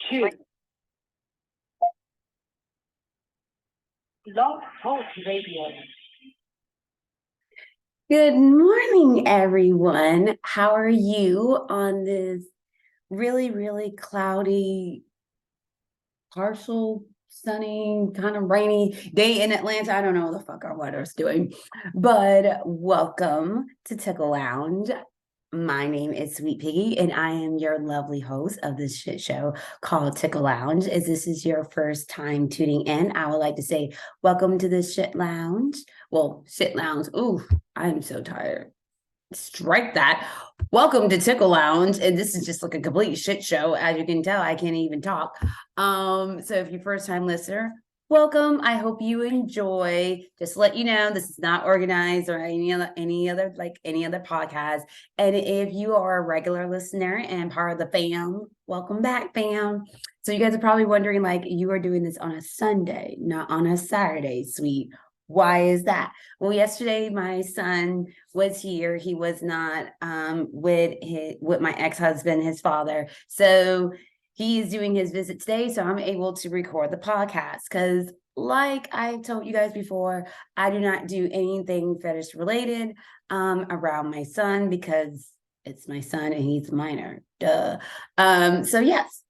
Two. Blog Talk Radio. Good morning, everyone. How are you on this really, really cloudy, partial, sunny, kind of rainy day in Atlanta? I don't know what the fuck our weather's doing, but welcome to Tickle Lounge. My name is Sweet Piggy, and I am your lovely host of this shit show called Tickle Lounge. As this is your first time tuning in, I would like to say welcome to this shit lounge. Well, shit lounge. Ooh, I'm so tired. Strike that. Welcome to Tickle Lounge, and this is just like a complete shit show. As you can tell, I can't even talk. So if you're first time listener, welcome. I hope you enjoy. Just let you know, this is not organized or any other podcast. And if you are a regular listener and part of the fam, welcome back, fam. So you guys are probably wondering, like, you are doing this on a Sunday, not on a Saturday, sweet. Why is that? Well, yesterday my son was here. He was not with my ex-husband, his father. So he is doing his visit today. So I'm able to record the podcast because, like I told you guys before, I do not do anything fetish related around my son because it's my son and he's a minor. Duh. So yes.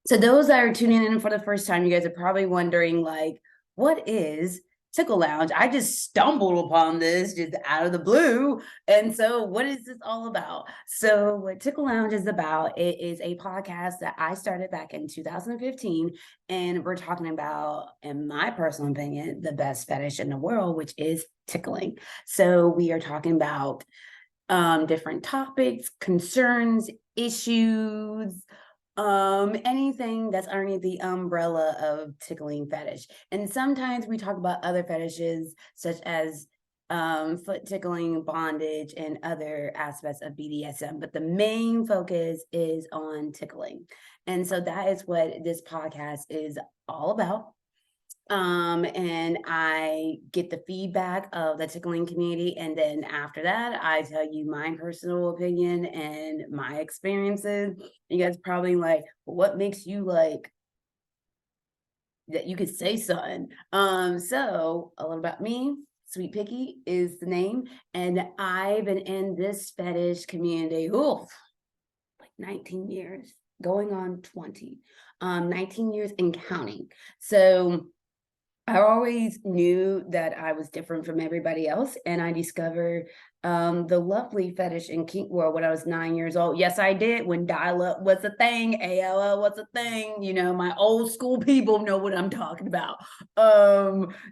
So those that are tuning in for the first time, you guys are probably wondering, like, what is Tickle Lounge? I just stumbled upon this just out of the blue. And so what is this all about? So what Tickle Lounge is about, it is a podcast that I started back in 2015. And we're talking about, in my personal opinion, the best fetish in the world, which is tickling. So we are talking about different topics, concerns, issues, anything that's underneath the umbrella of tickling fetish. And sometimes we talk about other fetishes such as foot tickling, bondage, and other aspects of BDSM, but the main focus is on tickling. And so that is what this podcast is all about. And I get the feedback of the tickling community, and then after that I tell you my personal opinion and my experiences. You guys probably like, what makes you like that you could say something? So a little about me. Sweet Picky is the name, and I've been in this fetish community like 19 years, going on 20, 19 years and counting. So I always knew that I was different from everybody else, and I discovered the lovely fetish and kink world when I was 9 years old. Yes, I did. When dial-up was a thing, AOL was a thing. You know, my old school people know what I'm talking about.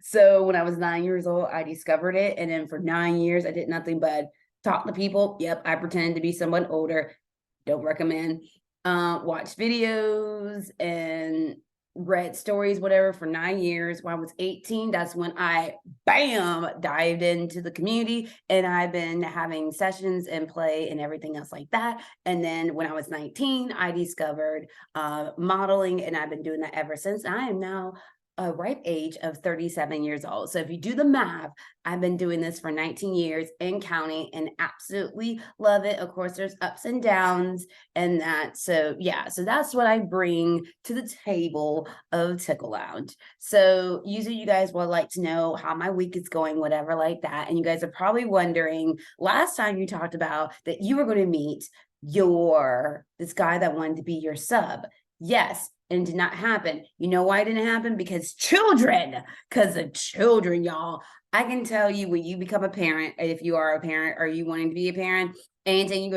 So when I was 9 years old, I discovered it, and then for 9 years, I did nothing but talk to people. Yep, I pretended to be someone older. Don't recommend. Watch videos and read stories, whatever, for 9 years. When I was 18, that's when I, bam, dived into the community, and I've been having sessions and play and everything else like that. And then when I was 19, I discovered modeling, and I've been doing that ever since. I am now a ripe age of 37 years old. So if you do the math, I've been doing this for 19 years and counting, and absolutely love it. Of course, there's ups and downs and that. So yeah, so that's what I bring to the table of Tickle Lounge. So usually you guys would like to know how my week is going, whatever like that. And you guys are probably wondering, last time you talked about that you were going to meet this guy that wanted to be your sub. Yes, and it did not happen. You know why it didn't happen? Because of children, y'all. I can tell you, when you become a parent, if you are a parent or you wanting to be a parent, anytime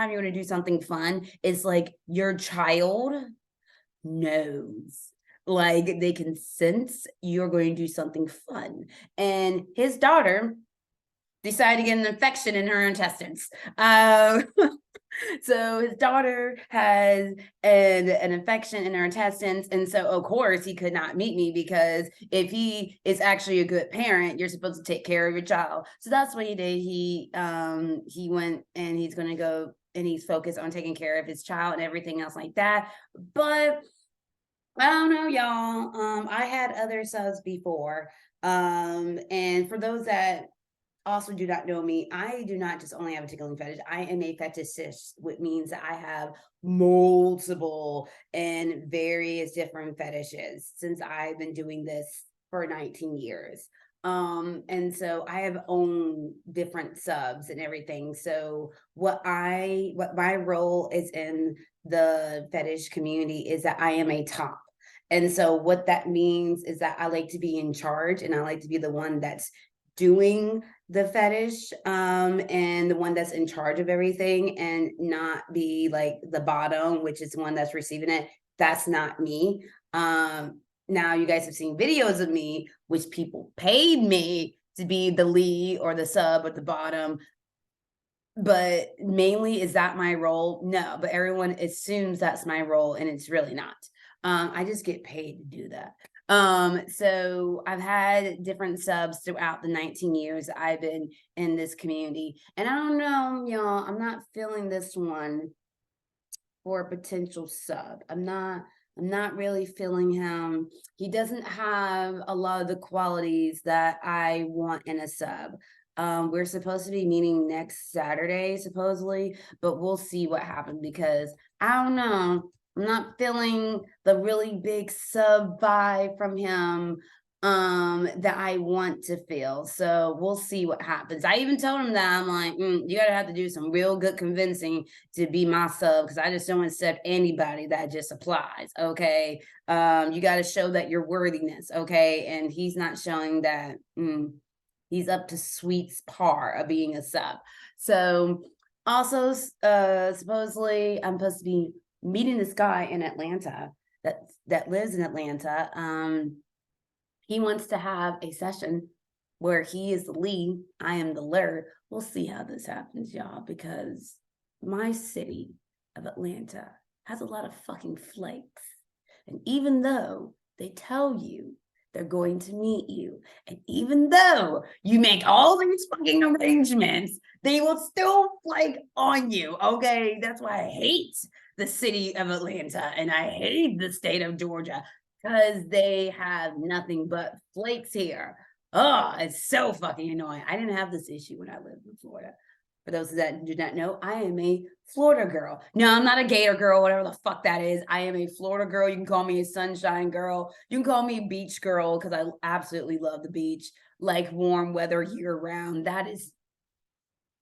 you're going to do something fun, it's like your child knows. Like, they can sense you're going to do something fun. And his daughter decided to get an infection in her intestines. So his daughter has an infection in her intestines, and so of course he could not meet me, because if he is actually a good parent, you're supposed to take care of your child. So that's what he did. He went, and he's going to go, and he's focused on taking care of his child and everything else like that. But I don't know, y'all. I had other subs before, and for those that also do not know me, I do not just only have a tickling fetish. I am a fetishist, which means that I have multiple and various different fetishes since I've been doing this for 19 years. And so I have owned different subs and everything. So what my role is in the fetish community is that I am a top. And so what that means is that I like to be in charge and I like to be the one that's doing the fetish and the one that's in charge of everything and not be like the bottom, which is the one that's receiving it. That's not me. Now you guys have seen videos of me, which people paid me to be the lead or the sub or the bottom. But mainly, is that my role? No, but everyone assumes that's my role, and it's really not. I just get paid to do that. So I've had different subs throughout the 19 years I've been in this community, and I don't know, y'all, I'm not feeling this one for a potential sub. I'm not really feeling him. He doesn't have a lot of the qualities that I want in a sub. We're supposed to be meeting next Saturday, supposedly, but we'll see what happens because I don't know. I'm not feeling the really big sub vibe from him that I want to feel. So we'll see what happens. I even told him that I'm like, you gotta have to do some real good convincing to be my sub because I just don't accept anybody that just applies. Okay. You got to show that your worthiness. Okay. And he's not showing that he's up to Sweet's par of being a sub. So also supposedly I'm supposed to be meeting this guy in Atlanta that lives in Atlanta. He wants to have a session where he is the lead, I am the lure. We'll see how this happens, y'all, because my city of Atlanta has a lot of fucking flakes. And even though they tell you they're going to meet you, and even though you make all these fucking arrangements, they will still flake on you. Okay, that's why I hate the city of Atlanta and I hate the state of Georgia because they have nothing but flakes here. Oh, it's so fucking annoying. I didn't have this issue when I lived in Florida. For those that do not know, I am a Florida girl. No, I'm not a Gator girl, whatever the fuck that is. I am a Florida girl. You can call me a sunshine girl. You can call me a beach girl because I absolutely love the beach, like warm weather year round. That is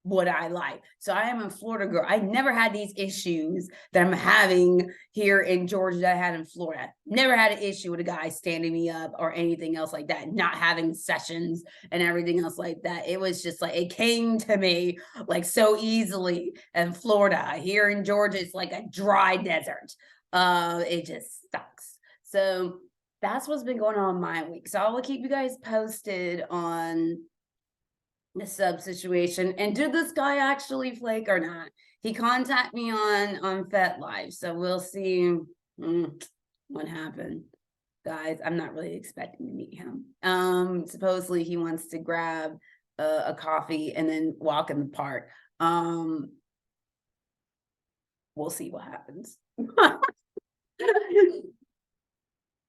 what I like. So I am a Florida girl. I never had these issues that I'm having here in Georgia that I had in Florida. Never had an issue with a guy standing me up or anything else like that, not having sessions and everything else like that. It was just like it came to me like so easily in Florida. Here in Georgia, it's like a dry desert. It just sucks. So that's what's been going on my week. So I will keep you guys posted on the sub situation. And did this guy actually flake or not? He contacted me on FetLife, so we'll see what happened. Guys, I'm not really expecting to meet him. Supposedly he wants to grab a coffee and then walk in the park. We'll see what happens.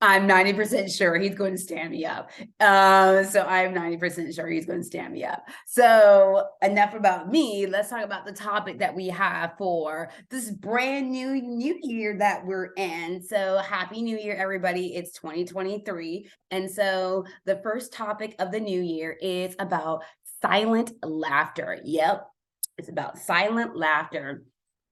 I'm 90% sure he's going to stand me up. So I'm 90% sure he's going to stand me up. So enough about me. Let's talk about the topic that we have for this brand new year that we're in. So happy new year, everybody. It's 2023. And so the first topic of the new year is about silent laughter. Yep. It's about silent laughter.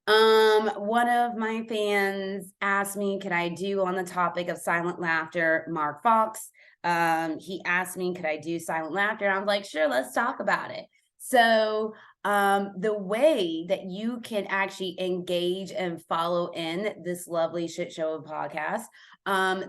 One of my fans asked me, could I do on the topic of silent laughter, Mark Fox? He asked me, could I do silent laughter? And I was like, sure, let's talk about it. So, the way that you can actually engage and follow in this lovely shit show of podcast,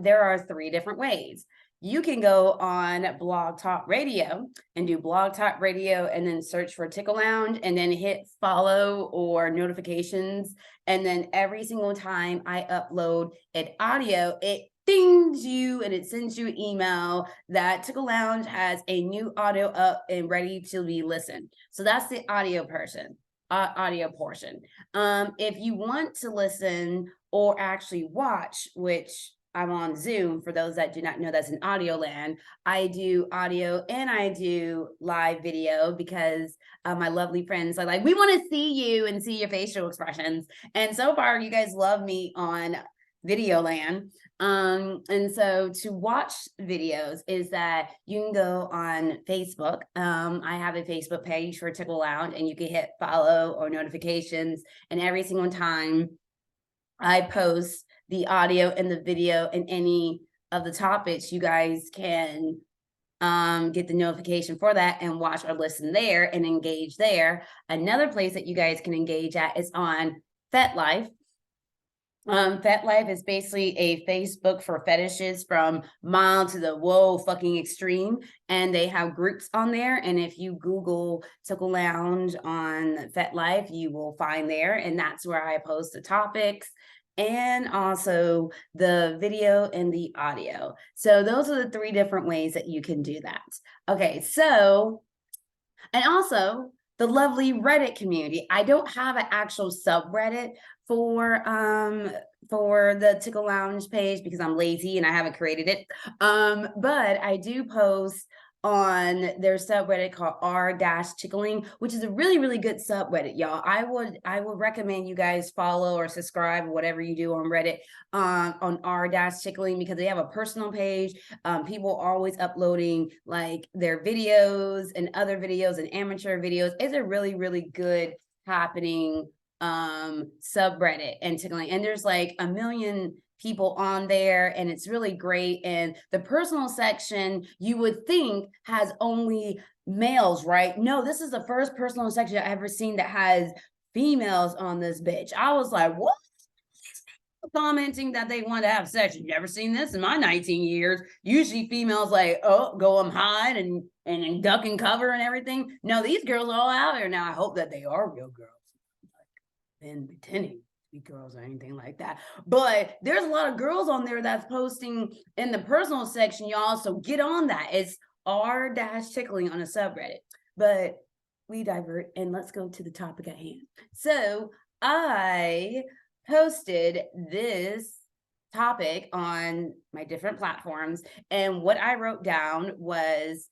there are 3 different ways. You can go on Blog Talk Radio and do Blog Talk Radio and then search for Tickle Lounge and then hit follow or notifications. And then every single time I upload an audio, it dings you and it sends you an email that Tickle Lounge has a new audio up and ready to be listened. So that's the audio portion. If you want to listen or actually watch, which I'm on Zoom. For those that do not know, that's in audio land. I do audio and I do live video because my lovely friends are like, we want to see you and see your facial expressions. And so far, you guys love me on video land. And so to watch videos is that you can go on Facebook. I have a Facebook page for Tickle Lounge, and you can hit follow or notifications. And every single time I post the audio and the video and any of the topics, you guys can get the notification for that and watch or listen there and engage there. Another place that you guys can engage at is on FetLife. FetLife is basically a Facebook for fetishes from mild to the whoa fucking extreme, and they have groups on there. And if you Google Tickle Lounge on FetLife, you will find there, and that's where I post the topics and also the video and the audio. So those are the 3 different ways that you can do that. Okay, so, and also the lovely Reddit community. I don't have an actual subreddit for the Tickle Lounge page because I'm lazy and I haven't created it. But I do post on their subreddit called r-tickling, which is a really, really good subreddit, y'all. I would recommend you guys follow or subscribe, whatever you do on Reddit, on r-tickling, because they have a personal page. People are always uploading like their videos and other videos and amateur videos. It's a really, really good happening subreddit and tickling, and there's like a million people on there, and it's really great. And the personal section, you would think, has only males, right? No, this is the first personal section I've ever seen that has females on this bitch. I was like, what? Commenting that they want to have sex. You've never seen this in my 19 years. Usually females like, oh, go hide and duck and cover and everything. No, these girls are all out there now. I hope that they are real girls, and pretending to be girls or anything like that. But there's a lot of girls on there that's posting in the personal section, y'all. So get on that. It's r-tickling on a subreddit. But we divert, and let's go to the topic at hand. So I posted this topic on my different platforms, and what I wrote down was,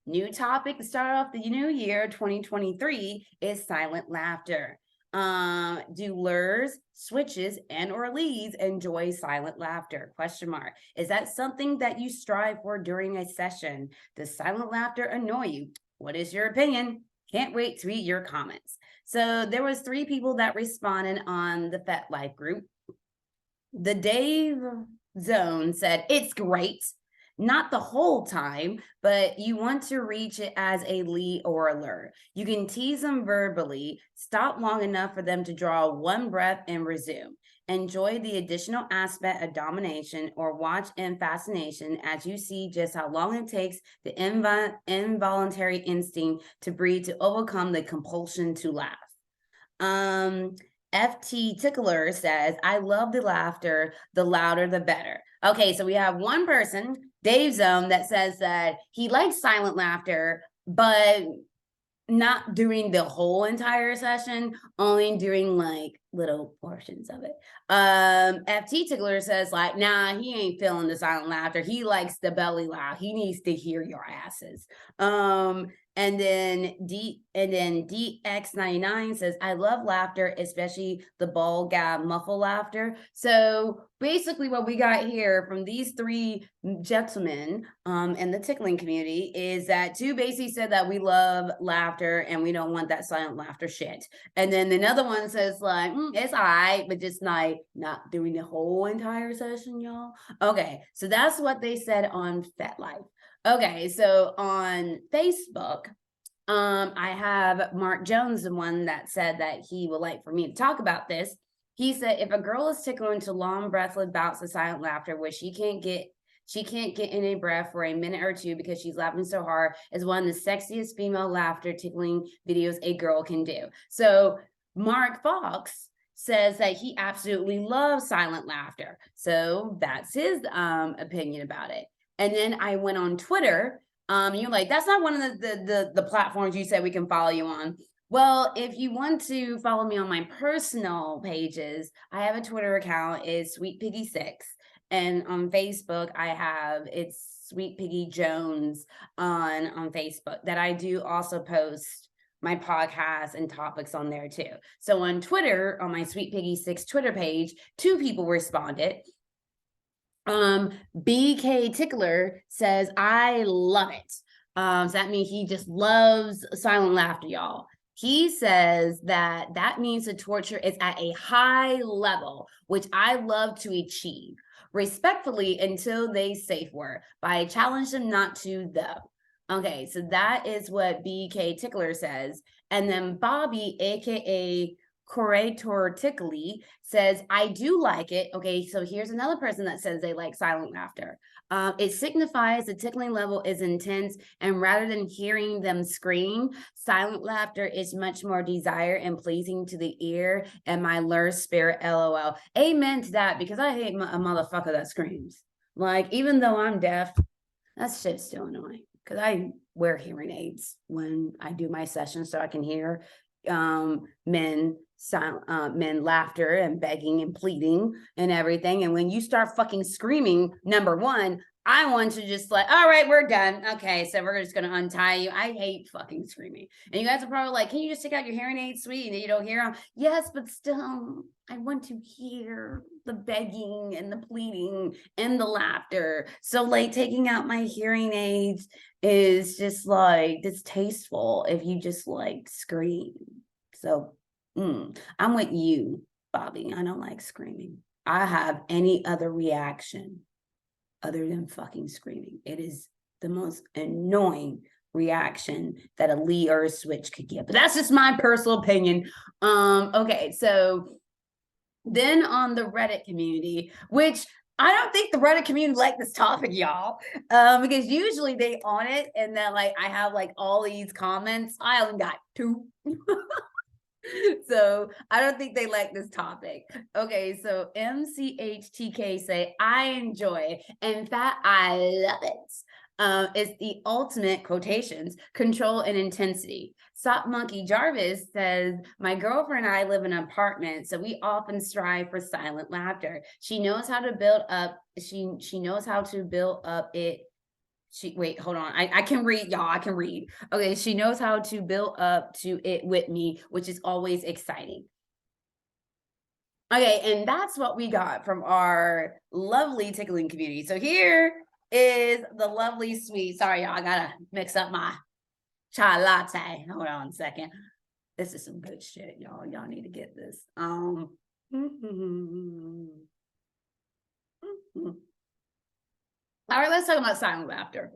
new topic to start off the new year 2023 is silent laughter. Do lures, switches, and or leads enjoy silent laughter? Question mark. Is that something that you strive for during a session? Does silent laughter annoy you? What is your opinion? Can't wait to read your comments. So there was 3 people that responded on the FetLife group. The Dave Zone said, it's great. Not the whole time, but you want to reach it as a lead or a lure. You can tease them verbally, stop long enough for them to draw one breath and resume. Enjoy the additional aspect of domination or watch in fascination as you see just how long it takes the involuntary instinct to breathe to overcome the compulsion to laugh. FT Tickler says, I love the laughter, the louder the better. Okay, so we have one person, Dave Zone, that says that he likes silent laughter, but not during the whole entire session, only during like little portions of it. FT Tickler says like, nah, he ain't feeling the silent laughter. He likes the belly laugh. He needs to hear your asses. And then DX99 says, I love laughter, especially the ball gab muffle laughter. So basically what we got here from these 3 gentlemen in the tickling community is that 2 basically said that we love laughter and we don't want that silent laughter shit. And then another one says like, it's all right, but just like not doing the whole entire session, y'all. Okay, so that's what they said on FetLife. Okay, so on Facebook, I have Mark Jones, the one that said that he would like for me to talk about this. He said, if a girl is tickled into long, breathless bouts of silent laughter where she can't get in a breath for a minute or 2 because she's laughing so hard, is one of the sexiest female laughter tickling videos a girl can do. So Mark Fox says that he absolutely loves silent laughter. So that's his opinion about it. And then I went on Twitter. You're like, that's not one of the platforms you said we can follow you on. Well, if you want to follow me on my personal pages, I have a Twitter account, is Sweet Piggy 6. And on Facebook, it's Sweet Piggy Jones on Facebook, that I do also post my podcast and topics on there too. So on Twitter, on my Sweet Piggy 6 Twitter page, 2 people responded. BK Tickler says, I love it. So that means he just loves silent laughter, y'all. He says that means the torture is at a high level, which I love to achieve respectfully until they safe word, but I challenge them not to though. Okay, so that is what BK Tickler says. And then Bobby, aka Curator Tickly, says, I do like it. Okay, so here's another person that says they like silent laughter. It signifies the tickling level is intense, and rather than hearing them scream, silent laughter is much more desired and pleasing to the ear and my lurid spirit, LOL. Amen to that, because I hate a motherfucker that screams. Like, even though I'm deaf, that shit's still annoying, because I wear hearing aids when I do my sessions so I can hear men laughter and begging and pleading and everything. And when you start fucking screaming, number one, I want to just like, all right, we're done. Okay, so we're just gonna untie you. I hate fucking screaming. And you guys are probably like, can you just take out your hearing aids, sweet, and you don't hear them? Yes, but still, I want to hear the begging and the pleading and the laughter. So like taking out my hearing aids is just like distasteful if you just like scream. So I'm with you, Bobby. I don't like screaming. I have any other reaction other than fucking screaming. It is the most annoying reaction that a Lee or a Switch could give. But that's just my personal opinion. Okay, so then on the Reddit community, which I don't think the Reddit community like this topic, y'all, because usually they on it, and then like I have like all these comments. I only got 2. So I don't think they like this topic. Okay, so MCHTK say, I enjoy it. In fact, I love it. It's the ultimate quotations, control and intensity. Sock Monkey Jarvis says, my girlfriend and I live in an apartment, so we often strive for silent laughter. She knows how to build up, she knows how to build up it. Wait, hold on. I can read, y'all. I can read. Okay, she knows how to build up to it with me, which is always exciting. Okay, and that's what we got from our lovely tickling community. So here is the lovely sweet. Sorry, y'all. I gotta mix up my chai latte. Hold on a second. This is some good shit, y'all. Y'all need to get this. All right, let's talk about silent laughter.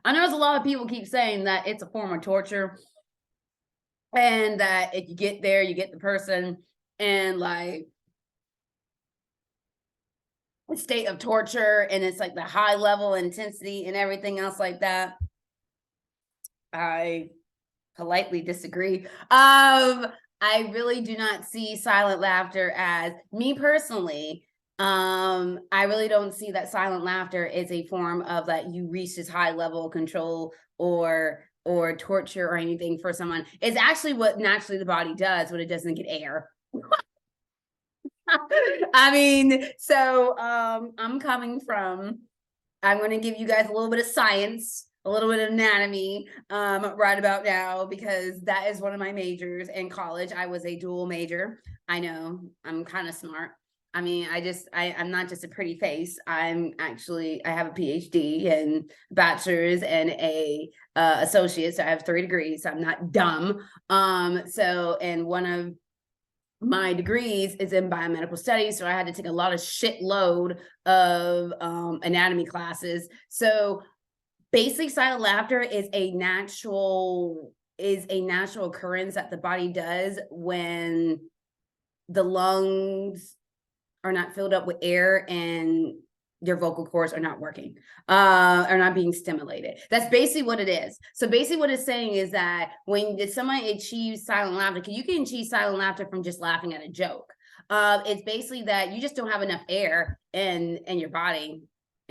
I know there's a lot of people keep saying that it's a form of torture, and that if you get there, you get the person in like a state of torture, and it's like the high level intensity and everything else like that. I politely disagree. I really do not see silent laughter as, me personally, I really don't see that silent laughter is a form of that you reach this high level of control or torture or anything for someone. It's actually what naturally the body does when it doesn't get air. I mean, so I'm going to give you guys a little bit of science, a little bit of anatomy right about now, because that is one of my majors in college. I was a dual major. I know, I'm kind of smart. I mean, I'm not just a pretty face. I have a PhD and bachelor's and a associate. So I have 3 degrees. So I'm not dumb. And one of my degrees is in biomedical studies, so I had to take a lot of shitload of anatomy classes. So basic silent laughter is a natural occurrence that the body does when the lungs are not filled up with air and your vocal cords are not working, are not being stimulated. That's basically what it is. So basically what it's saying is that when someone achieves silent laughter, because you can achieve silent laughter from just laughing at a joke. It's basically that you just don't have enough air in your body,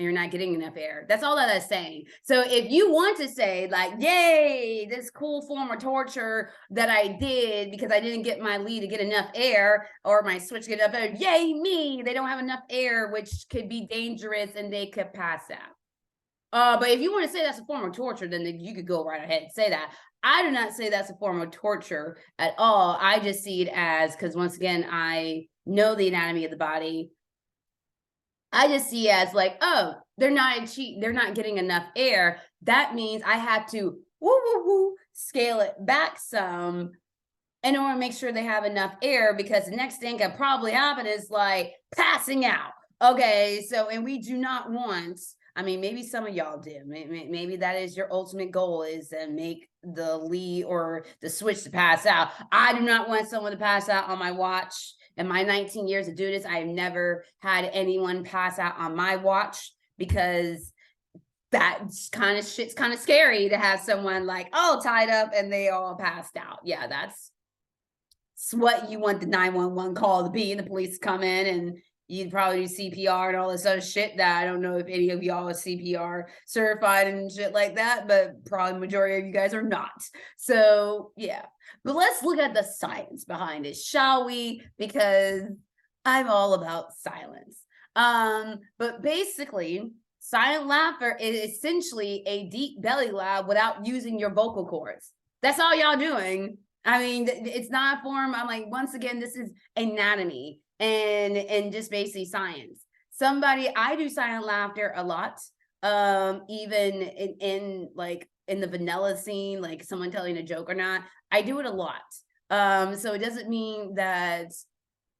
and you're not getting enough air. That's all that that's saying. So if you want to say like, yay, this cool form of torture that I did because I didn't get my lead to get enough air, or my switch get enough air, yay me, they don't have enough air, which could be dangerous and they could pass out. But if you want to say that's a form of torture, then you could go right ahead and say that. I do not say that's a form of torture at all. I just see it as, because once again, I know the anatomy of the body. I just see it as like, oh, they're not getting enough air. That means I have to scale it back some in order to make sure they have enough air, because the next thing could probably happen is like passing out. Okay, so, and we do not want, I mean, maybe some of y'all do. Maybe that is your ultimate goal, is to make the lead or the switch to pass out. I do not want someone to pass out on my watch. In my 19 years of doing this, I have never had anyone pass out on my watch, because that's kind of shit's kind of scary to have someone like, oh, tied up and they all passed out. Yeah, that's what you want the 911 call to be, and the police come in and you'd probably do CPR and all this other shit that I don't know if any of y'all are CPR certified and shit like that, but probably the majority of you guys are not. So yeah, but let's look at the science behind it, shall we? Because I'm all about silence. But basically, silent laughter is essentially a deep belly laugh without using your vocal cords. That's all y'all doing. I mean, it's not a form. I'm like, once again, this is anatomy and just basically science. I do silent laughter a lot. Even in like in the vanilla scene, like someone telling a joke or not, I do it a lot. So it doesn't mean that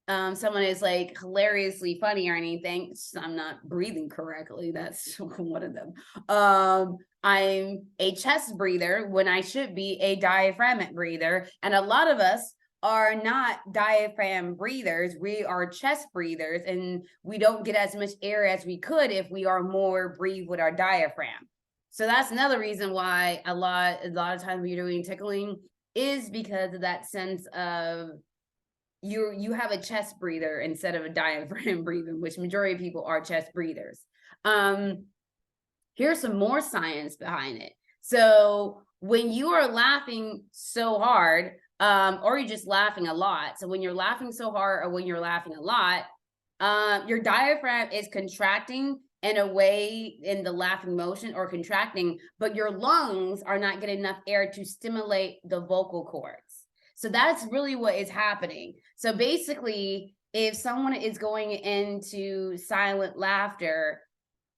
someone is like hilariously funny or anything. I'm not breathing correctly. That's one of them. I'm a chest breather when I should be a diaphragmatic breather. And a lot of us are not diaphragm breathers. We are chest breathers, and we don't get as much air as we could if we are more breathe with our diaphragm. So that's another reason why a lot of times when you're doing tickling is because of that sense of you have a chest breather instead of a diaphragm breathing, which majority of people are chest breathers. Here's some more science behind it. So when you are laughing so hard, or you're just laughing a lot. So when you're laughing so hard or when you're laughing a lot, your diaphragm is contracting in a way in the laughing motion, or contracting, but your lungs are not getting enough air to stimulate the vocal cords. So that's really what is happening. So basically, if someone is going into silent laughter,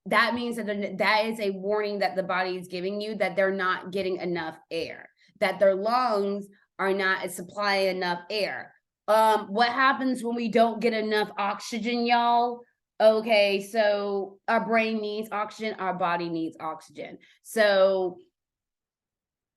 that means that is a warning that the body is giving you that they're not getting enough air, that their lungs are not supplying enough air. What happens when we don't get enough oxygen, y'all? Okay, so our brain needs oxygen, our body needs oxygen. So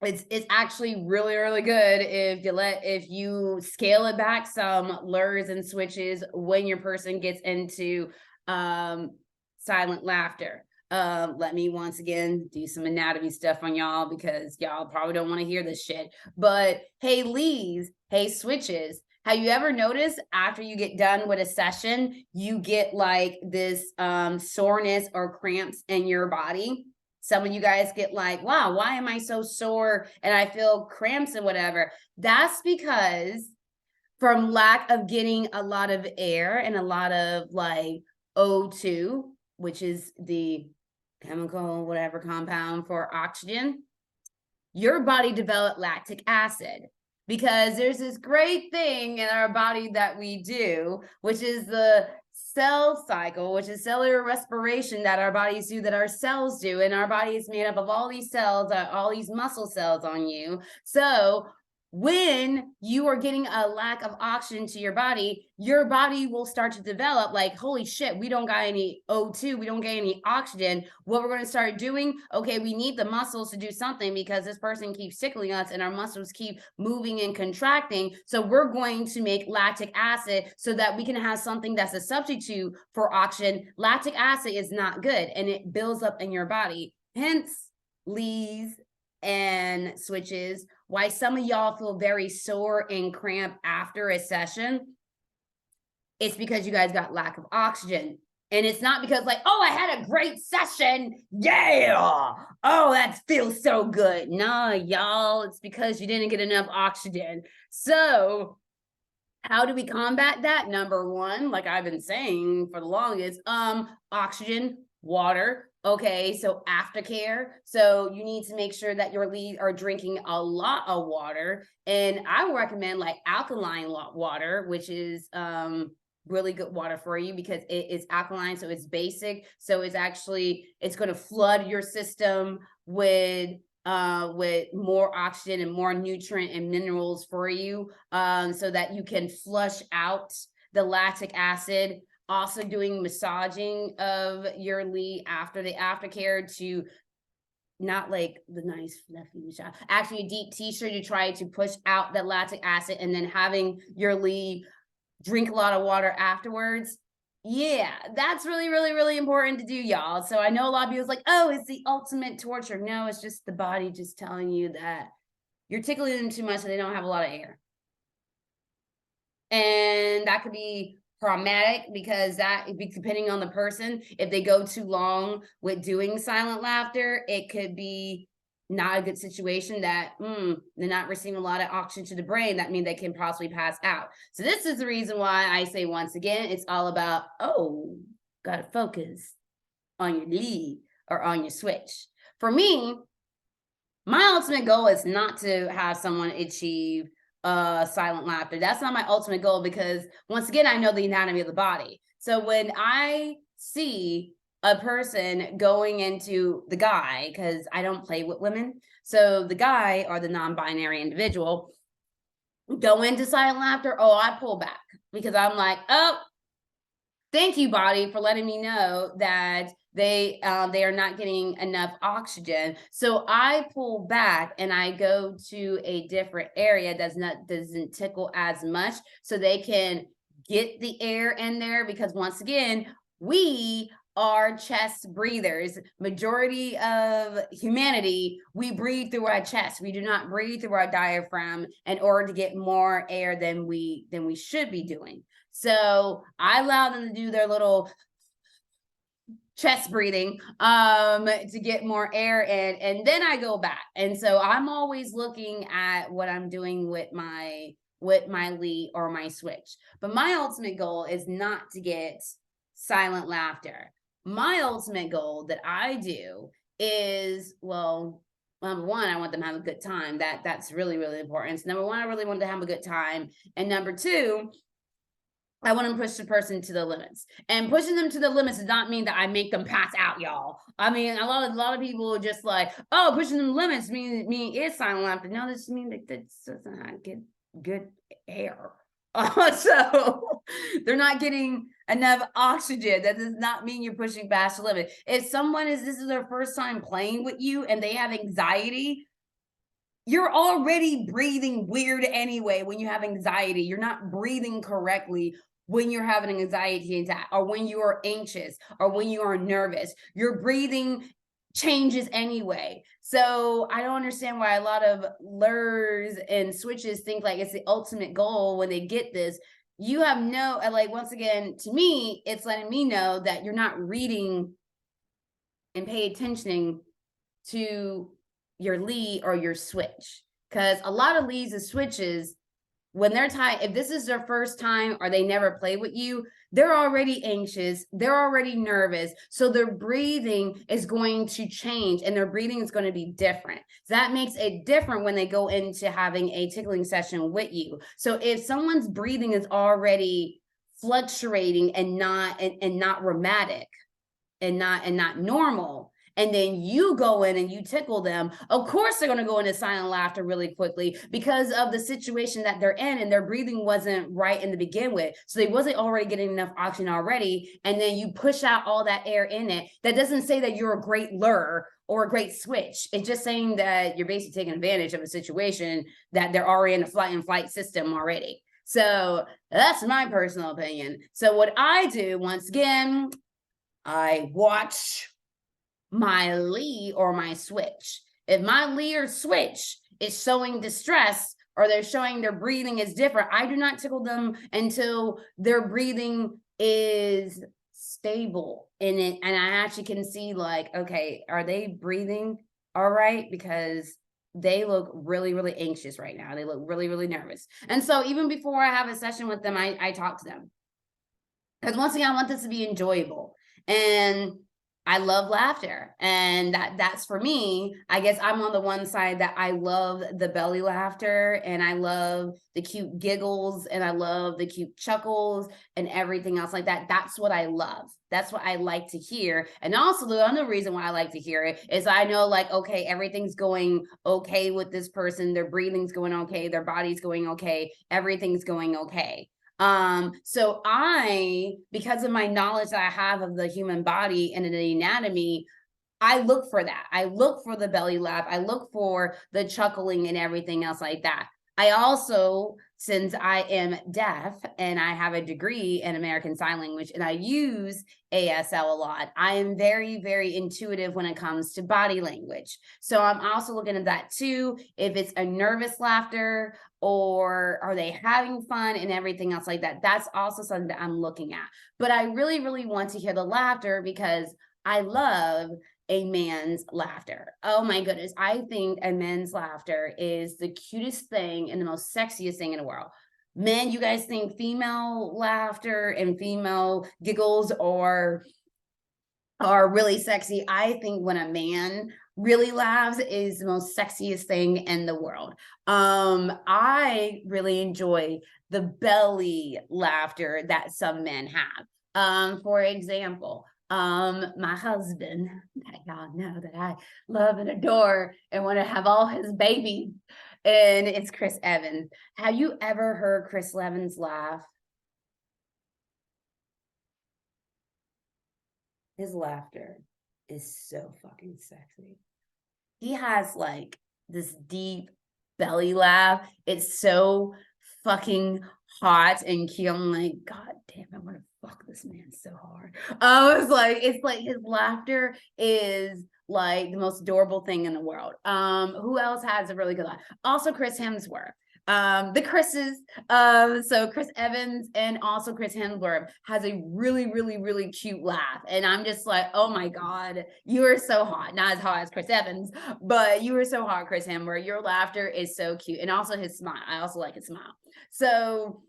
it's actually really, really good if you scale it back some lurs and switches when your person gets into silent laughter. Let me once again do some anatomy stuff on y'all, because y'all probably don't want to hear this shit. But hey, Lees, hey, switches, have you ever noticed after you get done with a session, you get like this soreness or cramps in your body? Some of you guys get like, wow, why am I so sore and I feel cramps and whatever? That's because from lack of getting a lot of air and a lot of like O2, which is the chemical, whatever compound for oxygen, your body developed lactic acid. Because there's this great thing in our body that we do, which is the cell cycle, which is cellular respiration that our bodies do, that our cells do. And our body is made up of all these cells, all these muscle cells on you. So when you are getting a lack of oxygen to your body will start to develop like, holy shit, we don't got any O2, we don't get any oxygen. What we're going to start doing, okay, we need the muscles to do something because this person keeps tickling us and our muscles keep moving and contracting. So we're going to make lactic acid so that we can have something that's a substitute for oxygen. Lactic acid is not good and it builds up in your body. Hence, Lees and switches, why some of y'all feel very sore and cramp after a session. It's because you guys got lack of oxygen. And it's not because like, oh, I had a great session. Yeah. Oh, that feels so good. No, y'all, it's because you didn't get enough oxygen. So how do we combat that? Number one, like I've been saying for the longest, oxygen, water. Okay, so aftercare. So you need to make sure that your lead are drinking a lot of water. And I recommend like alkaline water, which is really good water for you because it is alkaline, so it's basic. So it's going to flood your system with more oxygen and more nutrient and minerals for you, so that you can flush out the lactic acid. Also doing massaging of your lead after the aftercare to not like the nice fluffy massage, actually a deep t-shirt to try to push out that lactic acid, and then having your lead drink a lot of water afterwards. Yeah, that's really, really, really important to do, y'all. So I know a lot of people's like, oh, it's the ultimate torture. No, it's just the body just telling you that you're tickling them too much so they don't have a lot of air. And that could be traumatic because that, depending on the person, if they go too long with doing silent laughter, it could be not a good situation that they're not receiving a lot of oxygen to the brain. That means they can possibly pass out. So this is the reason why I say, once again, it's all about, gotta focus on your lead or on your switch. For me, my ultimate goal is not to have someone achieve silent laughter. That's not my ultimate goal because, once again, I know the anatomy of the body. So when I see a person going into the guy, because I don't play with women, so the guy or the non-binary individual go into silent laughter, I pull back because I'm like, oh, thank you, body, for letting me know that they are not getting enough oxygen. So I pull back and I go to a different area doesn't tickle as much, so they can get the air in there, because once again, we are chest breathers. Majority of humanity, we breathe through our chest. We do not breathe through our diaphragm in order to get more air than we should be doing. So I allow them to do their little chest breathing to get more air in, and then I go back. And so I'm always looking at what I'm doing with my lead or my switch. But my ultimate goal is not to get silent laughter. My ultimate goal that I do is, well, number one, I want them to have a good time. That's really, really important. So number one, I really want them to have a good time. And number two, I want to push the person to the limits. And pushing them to the limits does not mean that I make them pass out, y'all. I mean, a lot of people are just like, oh, pushing them limits mean it's silent laughter. No, this means that doesn't have good air. So they're not getting enough oxygen. That does not mean you're pushing past the limit. If this is their first time playing with you and they have anxiety, you're already breathing weird anyway. When you have anxiety, you're not breathing correctly. When you're having an anxiety attack, or when you are anxious, or when you are nervous, your breathing changes anyway. So I don't understand why a lot of lures and switches think like it's the ultimate goal when they get this. You have no, like, once again, to me, it's letting me know that you're not reading and pay attention to your lead or your switch. Because a lot of leads and switches, when they're tied, if this is their first time or they never play with you, they're already anxious, they're already nervous. So their breathing is going to change and their breathing is going to be different. So that makes it different when they go into having a tickling session with you. So if someone's breathing is already fluctuating and not rheumatic and not normal, and then you go in and you tickle them, of course they're going to go into silent laughter really quickly because of the situation that they're in, and their breathing wasn't right in the begin with. So they wasn't already getting enough oxygen already, and then you push out all that air in it. That doesn't say that you're a great lure or a great switch. It's just saying that you're basically taking advantage of a situation that they're already in a flight and flight system already. So that's my personal opinion. So what I do, once again, I watch my lead or my switch. If my lead or switch is showing distress, or they're showing their breathing is different, I do not tickle them until their breathing is stable in it. And I actually can see like, okay, are they breathing all right? Because they look really, really anxious right now. They look really, really nervous. And so even before I have a session with them, I talk to them. Because once again, I want this to be enjoyable. And I love laughter. And that's for me. I guess I'm on the one side that I love the belly laughter and I love the cute giggles and I love the cute chuckles and everything else like that. That's what I love. That's what I like to hear. And also the other reason why I like to hear it is I know like, okay, everything's going okay with this person. Their breathing's going okay. Their body's going okay. Everything's going okay. So because of my knowledge that I have of the human body and the anatomy, I look for that. I look for the belly laugh. I look for the chuckling and everything else like that. I also, since I am deaf and I have a degree in American Sign Language and I use ASL a lot, I am very, very intuitive when it comes to body language. So I'm also looking at that too. If it's a nervous laughter or are they having fun and everything else like that, that's also something that I'm looking at. But I really, really want to hear the laughter because I love a man's laughter. Oh my goodness. I think a man's laughter is the cutest thing and the most sexiest thing in the world. Men, you guys think female laughter and female giggles are really sexy. I think when a man really laughs is the most sexiest thing in the world. I really enjoy the belly laughter that some men have. For example, my husband that y'all know that I love and adore and want to have all his babies, and it's Chris Evans. Have you ever heard Chris Evans laugh? His laughter is so fucking sexy. He has like this deep belly laugh. It's so fucking hot and cute. I'm like, God damn, I want to fuck this man so hard. It's like his laughter is like the most adorable thing in the world. Who else has a really good laugh? Also, Chris Hemsworth. The Chris's, so Chris Evans and also Chris Hemsworth has a really, really, really cute laugh. And I'm just like, oh my God, you are so hot. Not as hot as Chris Evans, but you are so hot, Chris Hemsworth. Your laughter is so cute. And also his smile. I also like his smile. So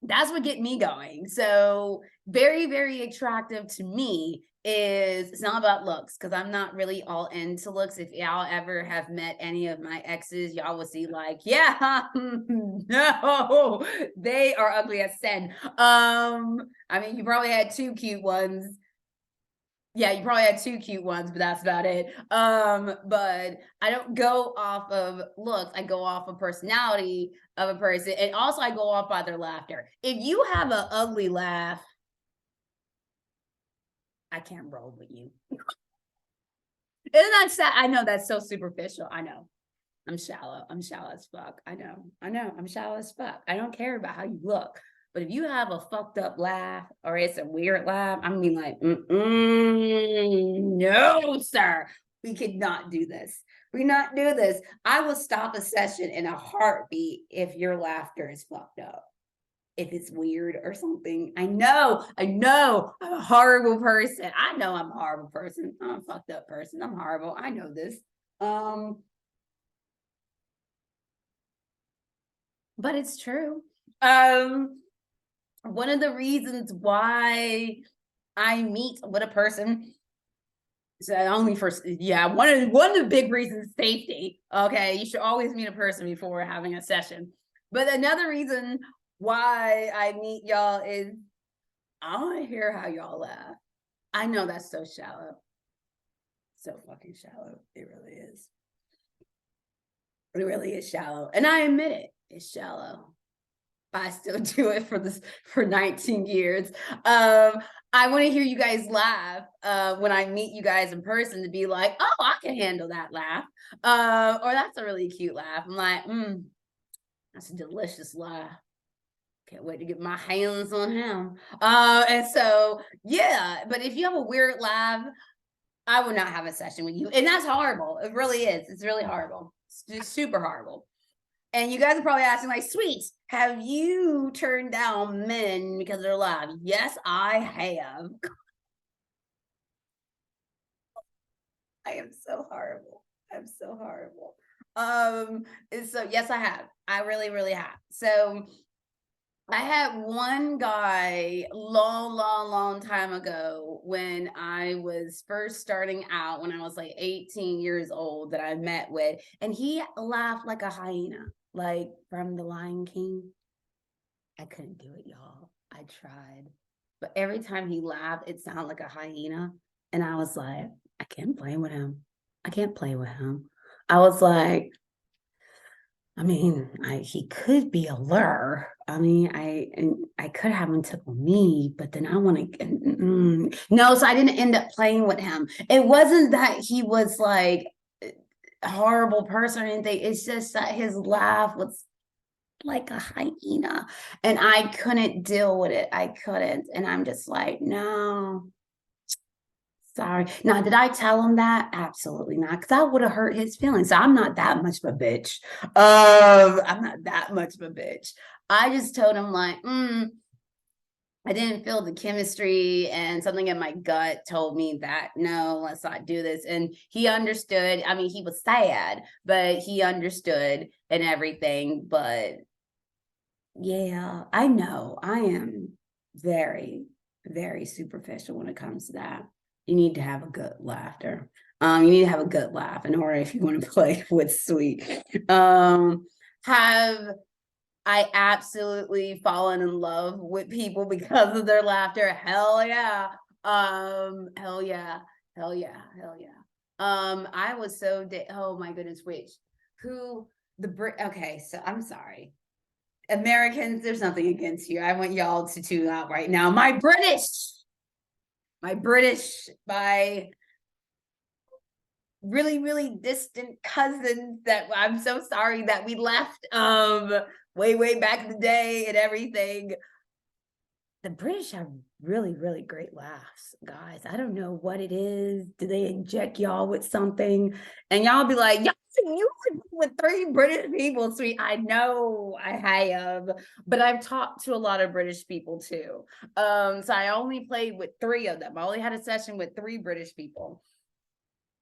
that's what get me going. So very, very attractive to me is it's not about looks because I'm not really all into looks. If y'all ever have met any of my exes, y'all will see like, yeah, no, they are ugly as sin. I mean, you probably had two cute ones. Yeah, you probably had two cute ones, but that's about it. But I don't go off of looks. I go off of personality of a person. And also I go off by their laughter. If you have an ugly laugh, I can't roll with you. Isn't that sad? I know that's so superficial. I know. I'm shallow. I'm shallow as fuck. I know. I'm shallow as fuck. I don't care about how you look. But if you have a fucked up laugh or it's a weird laugh, I'm mean like, no, sir. We could not do this. We not do this. I will stop a session in a heartbeat if your laughter is fucked up. If it's weird or something. I know, I'm a horrible person. I know I'm a horrible person. I'm a fucked up person. I'm horrible. I know this. But it's true. One of the reasons why I meet with a person, so only for one of the big reasons, safety. Okay, you should always meet a person before having a session. But another reason why I meet y'all is I want to hear how y'all laugh. I know that's so shallow. So fucking shallow. It really is. It really is shallow. And I admit it. It's shallow. I still do it for 19 years. I want to hear you guys laugh when I meet you guys in person to be like, oh, I can handle that laugh. Or that's a really cute laugh. I'm like, that's a delicious laugh. Can't wait to get my hands on him. And so, yeah, but if you have a weird laugh, I would not have a session with you. And that's horrible. It really is. It's really horrible. It's just super horrible. And you guys are probably asking, like, sweet, have you turned down men because they're loud? Yes, I have. I am so horrible. I'm so horrible. And so yes, I have. I really, really have. So I had one guy long, long, long time ago when I was first starting out, when I was like 18 years old, that I met with, and he laughed like a hyena, like from The Lion King. I couldn't do it, y'all. I tried. But every time he laughed, it sounded like a hyena. And I was like, I can't play with him. I can't play with him. I was like, I mean, he could be a lure. I mean, I could have him tickle me, but then I want to no, so I didn't end up playing with him. It wasn't that he was like a horrible person or anything. It's just that his laugh was like a hyena and I couldn't deal with it. I couldn't. And I'm just like, no, sorry. Now, did I tell him that? Absolutely not, because I would have hurt his feelings. I'm not that much of a bitch. I'm not that much of a bitch. I just told him like, I didn't feel the chemistry, and something in my gut told me that no, let's not do this. And he understood. I mean, he was sad, but he understood and everything. But yeah, I know I am very, very superficial when it comes to that. You need to have a good laughter. You need to have a good laugh in order if you want to play with sweet. Have I absolutely fallen in love with people because of their laughter? Hell yeah. Hell yeah. Hell yeah. Hell yeah. I was so oh my goodness, which who the Brit okay, so I'm sorry. Americans, there's nothing against you. I want y'all to tune out right now. My really, really distant cousins that I'm so sorry that we left way, way back in the day and everything. The British have really, really great laughs, guys. I don't know what it is. Do they inject y'all with something? And y'all be like, y'all, you with 3 British people, sweet. I know I have, but I've talked to a lot of British people too. So I only played with 3 of them. I only had a session with 3 British people.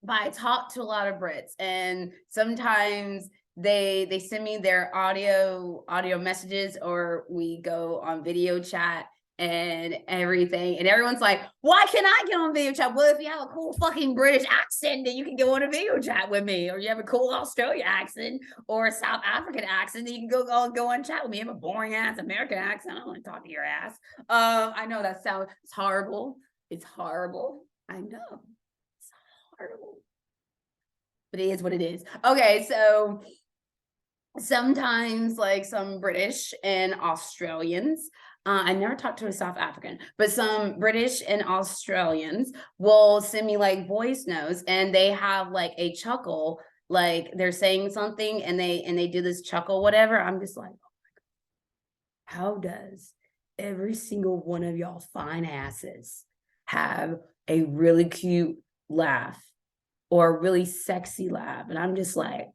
But I talk to a lot of Brits, and sometimes they send me their audio messages, or we go on video chat and everything. And everyone's like, why can't I get on video chat? Well, if you have a cool fucking British accent, then you can go on a video chat with me. Or you have a cool Australian accent or a South African accent, then you can go on chat with me. I have a boring ass American accent. I don't want to talk to your ass. I know that sounds horrible. It's horrible. I know. It's horrible. But it is what it is. Okay, so sometimes like some British and Australians, I never talked to a South African, but some British and Australians will send me like voice notes, and they have like a chuckle, like they're saying something and they do this chuckle, whatever. I'm just like, how does every single one of y'all fine asses have a really cute laugh or a really sexy laugh? And I'm just like,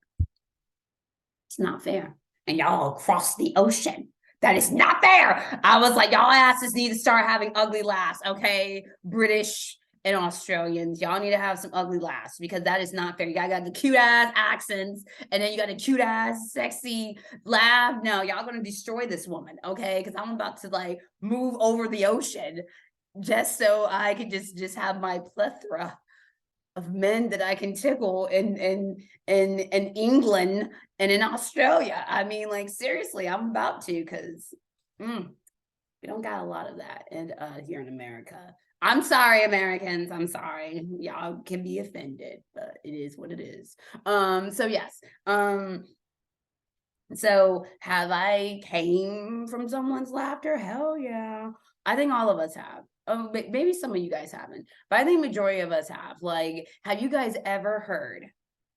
it's not fair. And y'all across the ocean. That is not fair. I was like, y'all asses need to start having ugly laughs, okay? British and Australians, y'all need to have some ugly laughs, because that is not fair. You got the cute ass accents, and then you got a cute ass sexy laugh. No, y'all gonna destroy this woman, okay? Because I'm about to like move over the ocean just so I could just have my plethora of men that I can tickle in England and in Australia. I mean, like, seriously, I'm about to, because we don't got a lot of that here in America. I'm sorry, Americans. I'm sorry. Y'all can be offended, but it is what it is. So yes. So have I came from someone's laughter? Hell yeah. I think all of us have. Oh, maybe some of you guys haven't, but I think majority of us have. Like, have you guys ever heard?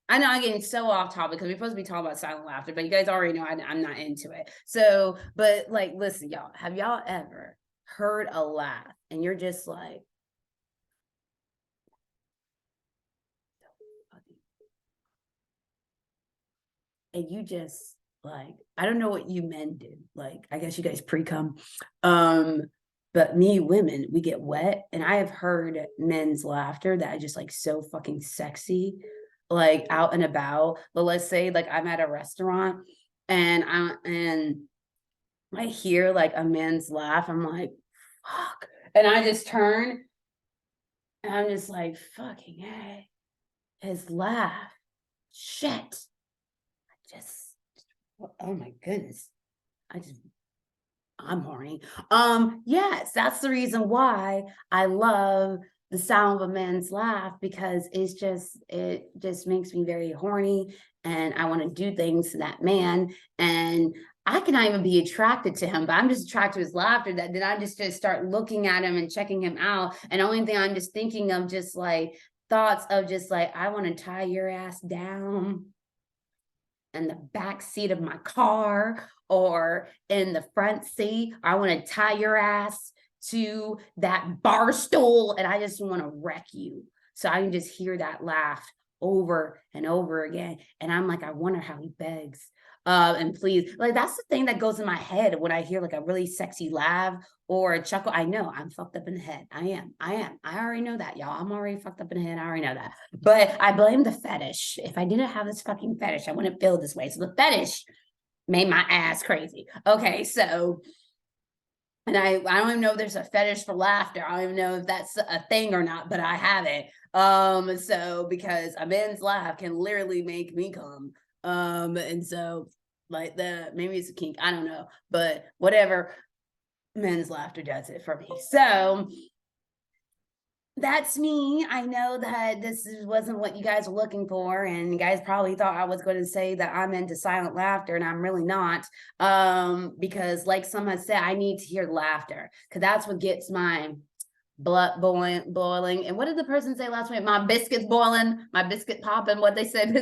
I know I'm getting so off topic because we're supposed to be talking about silent laughter, but you guys already know I'm not into it. So, but like, listen, y'all, have y'all ever heard a laugh and you're just like, and you just like, I don't know what you men do. Like, I guess you guys pre-cum. But me, women, we get wet. And I have heard men's laughter that is just like so fucking sexy, like out and about. But let's say like I'm at a restaurant and I hear like a man's laugh. I'm like, fuck. And I just turn and I'm just like, fucking hey, his laugh. Shit. Just, oh my goodness. I'm horny. Yes, that's the reason why I love the sound of a man's laugh, because it just makes me very horny and I want to do things to that man. And I cannot even be attracted to him, but I'm just attracted to his laughter. That then I just start looking at him and checking him out. And the only thing I'm just thinking of just like thoughts of just like, I want to tie your ass down in the back seat of my car or in the front seat. I want to tie your ass to that bar stool and I just want to wreck you. So I can just hear that laugh over and over again. And I'm like, I wonder how he begs. And please, like, that's the thing that goes in my head when I hear like a really sexy laugh or a chuckle. I know I'm fucked up in the head. I am. I already know that, y'all. I'm already fucked up in the head. I already know that. But I blame the fetish. If I didn't have this fucking fetish, I wouldn't feel this way. So the fetish made my ass crazy. Okay, so and I don't even know if there's a fetish for laughter. I don't even know if that's a thing or not, but I have it. So because a man's laugh can literally make me come. And so like maybe it's a kink, I don't know, but whatever, men's laughter does it for me. So that's me. I know that wasn't what you guys were looking for, and you guys probably thought I was going to say that I'm into silent laughter, and I'm really not. Because like someone said, I need to hear laughter because that's what gets my blood boiling. And what did the person say last week? My biscuits boiling, my biscuit popping. What they said,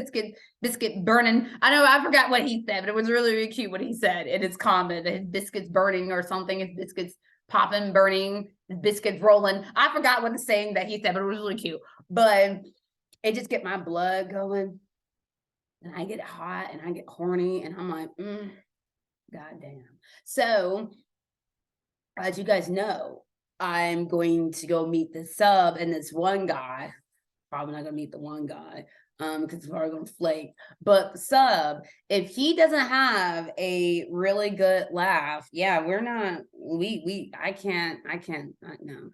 biscuit burning. I know I forgot what he said, but it was really, really cute what he said. And it's common. His biscuits burning or something. His biscuits popping, burning, biscuits rolling. I forgot what the saying that he said, but it was really cute. But it just get my blood going, and I get hot and I get horny, and I'm like, goddamn. So, as you guys know, I'm going to go meet the sub and this one guy. Probably not gonna meet the one guy, because it's probably gonna flake. But the sub, if he doesn't have a really good laugh, yeah, we're not. I can't. No,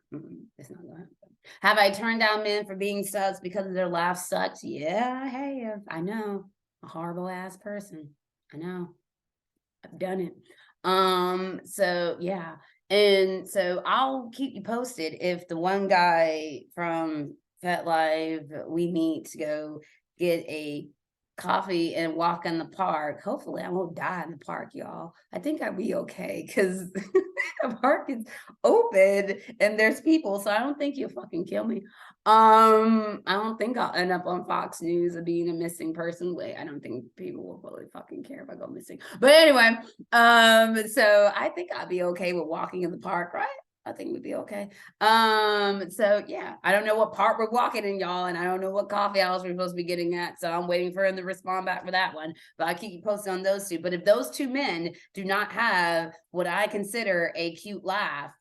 it's not gonna happen. Have I turned down men for being subs because their laugh sucks? Yeah, I have. I know, a horrible ass person. I know. I've done it. So yeah. And so I'll keep you posted if the one guy from FetLife we meet to go get a coffee and walk in the park. Hopefully I won't die in the park, y'all. I think I'll be okay because the park is open and there's people, so I don't think you'll fucking kill me. I don't think I'll end up on Fox News of being a missing person. Wait, I don't think people will really fucking care if I go missing. But anyway, so I think I'll be okay with walking in the park, right? I think we'd be okay. So yeah, I don't know what part we're walking in, y'all, and I don't know what coffee house we're supposed to be getting at. So I'm waiting for him to respond back for that one. But I'll keep you posted on those two. But if those two men do not have what I consider a cute laugh,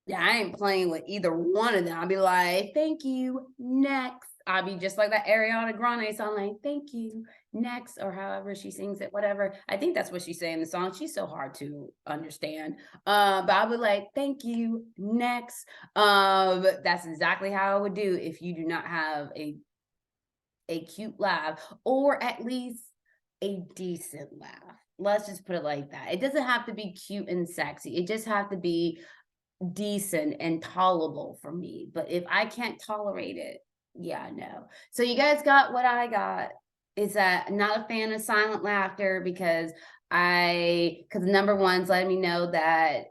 yeah, I ain't playing with either one of them. I'll be like, thank you, next. I'll be just like that Ariana Grande song, like, thank you, next, or however she sings it, whatever. I think that's what she's saying in the song. She's so hard to understand. But I'll be like, thank you, next. That's exactly how I would do if you do not have a cute laugh, or at least a decent laugh. Let's just put it like that. It doesn't have to be cute and sexy. It just have to be decent and tolerable for me. But if I can't tolerate it, yeah, no. So you guys got what I got. Is that not a fan of silent laughter because number one's letting me know that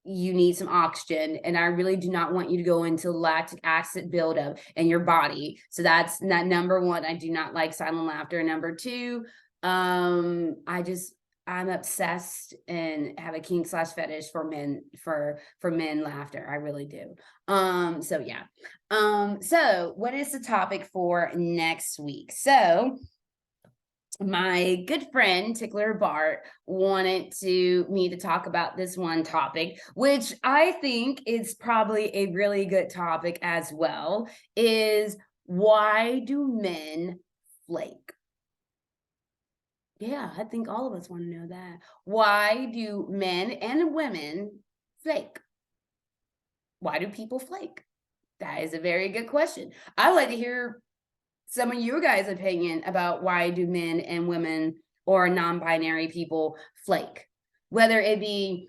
you need some oxygen, and I really do not want you to go into lactic acid buildup in your body. So that's not number one. I do not like silent laughter. Number two, I'm obsessed and have a kink / fetish for men for men laughter. I really do. So yeah. So what is the topic for next week? So my good friend Tickler Bart wanted me to talk about this one topic, which I think is probably a really good topic as well, is why do men flake? Yeah, I think all of us want to know that. Why do men and women flake? Why do people flake? That is a very good question. I'd like to hear some of your guys' opinion about why do men and women or non-binary people flake, whether it be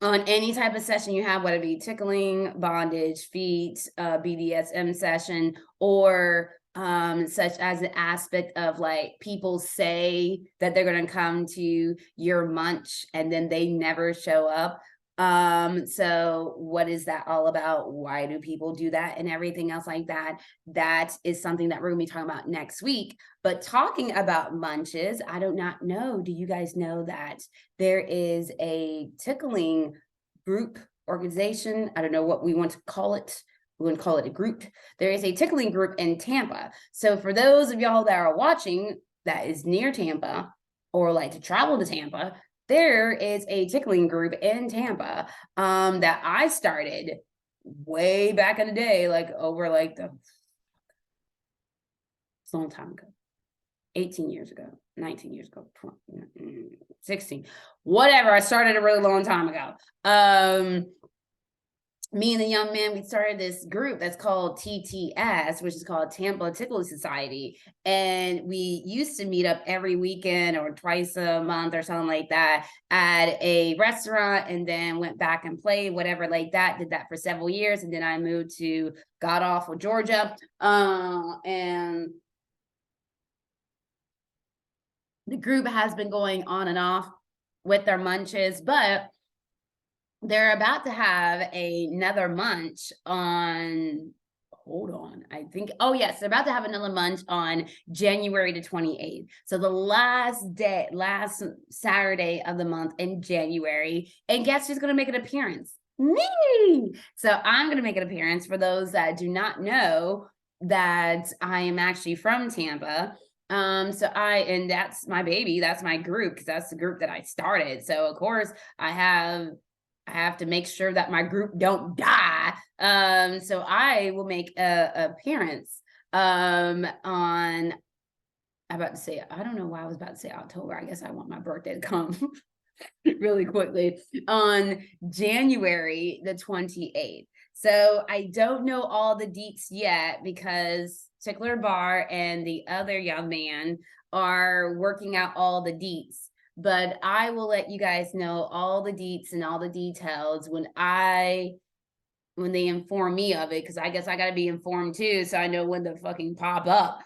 on any type of session you have, whether it be tickling, bondage, feet, BDSM session, or such as an aspect of like people say that they're going to come to your munch and then they never show up. So what is that all about? Why do people do that and everything else like that? That is something that we're gonna be talking about next week. But talking about munches, I do not know. Do you guys know that there is a tickling group organization? I don't know what we want to call it. We wouldn't call it a group. There is a tickling group in Tampa. So for those of y'all that are watching that is near Tampa or like to travel to Tampa, there is a tickling group in Tampa that I started way back in the day, like over like it's a long time ago, 18 years ago, 19 years ago, 20, 16, whatever. I started a really long time ago. Me and the young man, we started this group that's called TTS, which is called Tampa Tickling Society. And we used to meet up every weekend or twice a month or something like that at a restaurant, and then went back and played, whatever like that. Did that for several years. And then I moved to God Awful, Georgia. And the group has been going on and off with their munches, but they're about to have another munch on, hold on, I think, oh yes, they're about to have another munch on January the 28th. So the last Saturday of the month in January. And guess who's going to make an appearance? Me. So I'm going to make an appearance. For those that do not know, that I am actually from Tampa. And that's my baby, that's my group, because that's the group that I started. So of course I have to make sure that my group don't die. So I will make a appearance on, I'm about to say, I don't know why I was about to say October. I guess I want my birthday to come really quickly on January the 28th. So I don't know all the deets yet because Tickler Bar and the other young man are working out all the deets. But I will let you guys know all the deets and all the details when they inform me of it, because I guess I got to be informed too, so I know when to fucking pop up.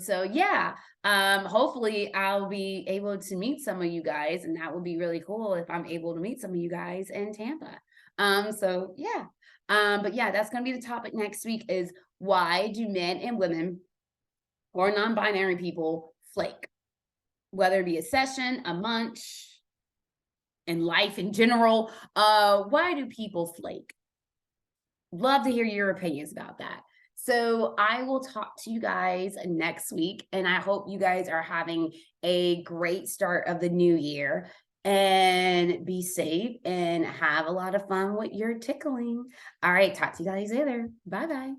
So yeah, hopefully I'll be able to meet some of you guys, and that would be really cool if I'm able to meet some of you guys in Tampa. So yeah. But yeah, that's gonna be the topic next week, is why do men and women or non-binary people flake? Whether it be a session, a munch, in life in general, why do people flake? Love to hear your opinions about that. So I will talk to you guys next week, and I hope you guys are having a great start of the new year, and be safe and have a lot of fun with your tickling. All right, talk to you guys later. Bye bye.